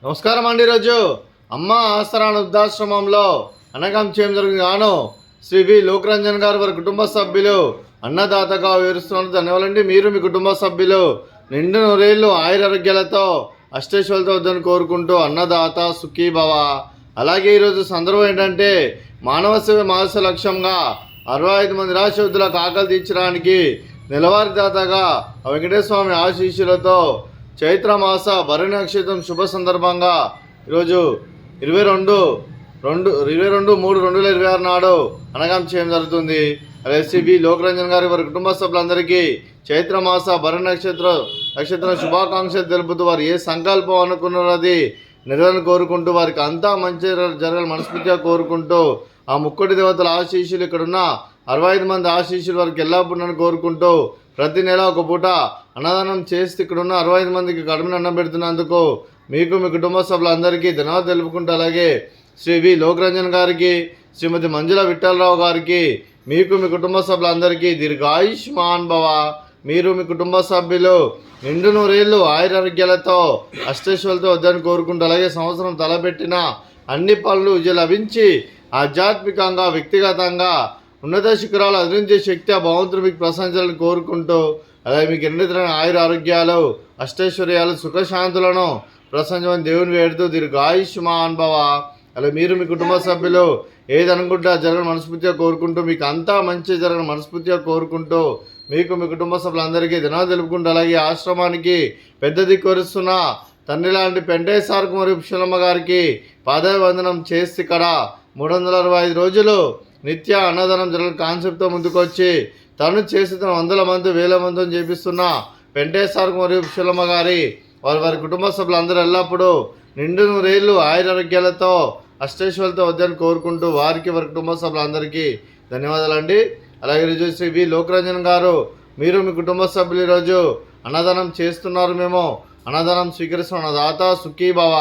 నమస్కారం అండి. ఈరోజు అమ్మ ఆసరాన వృద్ధాశ్రమంలో అనగం చేయడం జరిగింది. గాను శ్రీ వి లోకరంజన్ గారు వారి కుటుంబ సభ్యులు అన్నదాతగా వివరిస్తున్నారు. ధన్యవాదాలండి. మీరు మీ కుటుంబ సభ్యులు నిండు నూరేళ్లు ఆయురారోగ్యాలతో అష్టైశ్వర్యాలతో వద్దని కోరుకుంటూ అన్నదాత సుఖీ భవ. అలాగే ఈరోజు సందర్భం ఏంటంటే మానవ సేవ మానస లక్ష్యంగా 65 మంది నిరాశ్రయులకు ఆకలి తీర్చడానికి నెలవారీ దాతగా వెంకటేశ్వర స్వామి ఆశీస్సులతో చైత్రమాస భరణి నక్షత్రం శుభ సందర్భంగా ఈరోజు 22/3/2026 నాడు అనగం చేయడం జరుగుతుంది. ఎస్సీబీ లోకరంజన్ గారి వారి కుటుంబ సభ్యులందరికీ చైత్రమాస భరణి నక్షత్రం శుభాకాంక్షలు తెలుపుతూ వారు ఏ సంకల్పం అనుకున్నది నెరవేరని కోరుకుంటూ వారికి అంతా మంచి జరగాలని మనస్ఫూర్తిగా కోరుకుంటూ ఆ ముక్కోటి దేవతల ఆశీస్సులు ఇక్కడున్న 65 మంది ఆశీస్సులు వారికి ఎల్లప్పుడూ కోరుకుంటూ ప్రతి నెల ఒక పూట అన్నదానం చేస్తే ఇక్కడున్న 65 మందికి కడుపుని అన్నం పెడుతున్నందుకు మీకు మీ కుటుంబ సభ్యులందరికీ ధన్యవాదాలు తెలుపుకుంటూ అలాగే శ్రీ వి లోకరంజన్ గారికి శ్రీమతి మంజుల విఠలరావు గారికి మీకు మీ కుటుంబ సభ్యులందరికీ దీర్ఘాయుష్మాన్ భవ. మీరు మీ కుటుంబ సభ్యులు నిండు నూరేళ్లు ఆయురారోగ్యాలతో అష్టైశ్వర్యాలతో వద్దని కోరుకుంటూ అలాగే సంవత్సరం తలపెట్టిన అన్ని పనులు విజయం లభించి ఆధ్యాత్మికంగా వ్యక్తిగతంగా ఉన్నత శిఖరాలు అధిరించే శక్తి ఆ భగవంతుడు మీకు ప్రశంసాలను కోరుకుంటూ అలాగే మీకు ఎన్నితరమైన ఆయురారోగ్యాలు అష్టైశ్వర్యాలు సుఖశాంతులను ప్రశంసమని దేవుని వేడుతూ దీర్ఘాయుష్మాన్ భవ. అలా మీరు మీ కుటుంబ సభ్యులు ఏది అనుకుంటే జరగని మనస్ఫూర్తిగా కోరుకుంటూ మీకు అంతా మంచి జరగని మనస్ఫూర్తిగా కోరుకుంటూ మీకు మీ కుటుంబ సభ్యులందరికీ ధన్యవాదాలు తెలుపుకుంటూ అలాగే ఆశ్రమానికి పెద్ద దిక్కు వరుస్తున్న తండ్రి లాంటి పెంటేశ్వరకు మరియు పుష్పలమ్మ గారికి పాదాభివందనం చేసి ఇక్కడ 365 రోజులు నిత్య అన్నదానం జరగని కాన్సెప్ట్తో ముందుకొచ్చి తను చేస్తున్న 100 మంది 1000 మందిని చేపిస్తున్న పెంటేశ్వరకు మరియు పుష్పలమ్మ గారి వారి కుటుంబ సభ్యులందరూ ఎల్లప్పుడూ నిండు నూరేళ్లు ఆయురారోగ్యాలతో అష్టైశ్వర్యాలతో వద్దని కోరుకుంటూ వారికి వారి కుటుంబ సభ్యులందరికీ ధన్యవాదాలండి. అలాగే ఈరోజు శ్రీ వి లోకరంజన్ గారు మీరు మీ కుటుంబ సభ్యులు ఈరోజు అన్నదానం చేస్తున్నారు. మేము అన్నదానం స్వీకరిస్తున్న దాత సుఖీ భవ.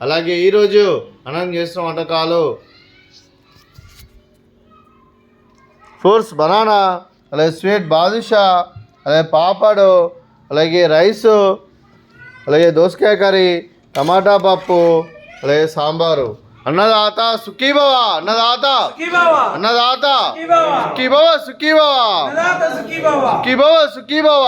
అలాగే ఈరోజు అన్నం చేస్తున్న వంటకాలు ఫ్రూట్స్ బనానా, అలాగే స్వీట్ బాదుషా, అలాగే పాపడు, అలాగే రైసు, అలాగే దోసకాయ కర్రీ, టమాటా పప్పు, అలాగే సాంబారు. అన్నదాత సుఖీ భవ. అన్నదాత అన్నదాత సుఖీ భవ సుఖీ భవ సుఖీ భవ సుఖీ భవ.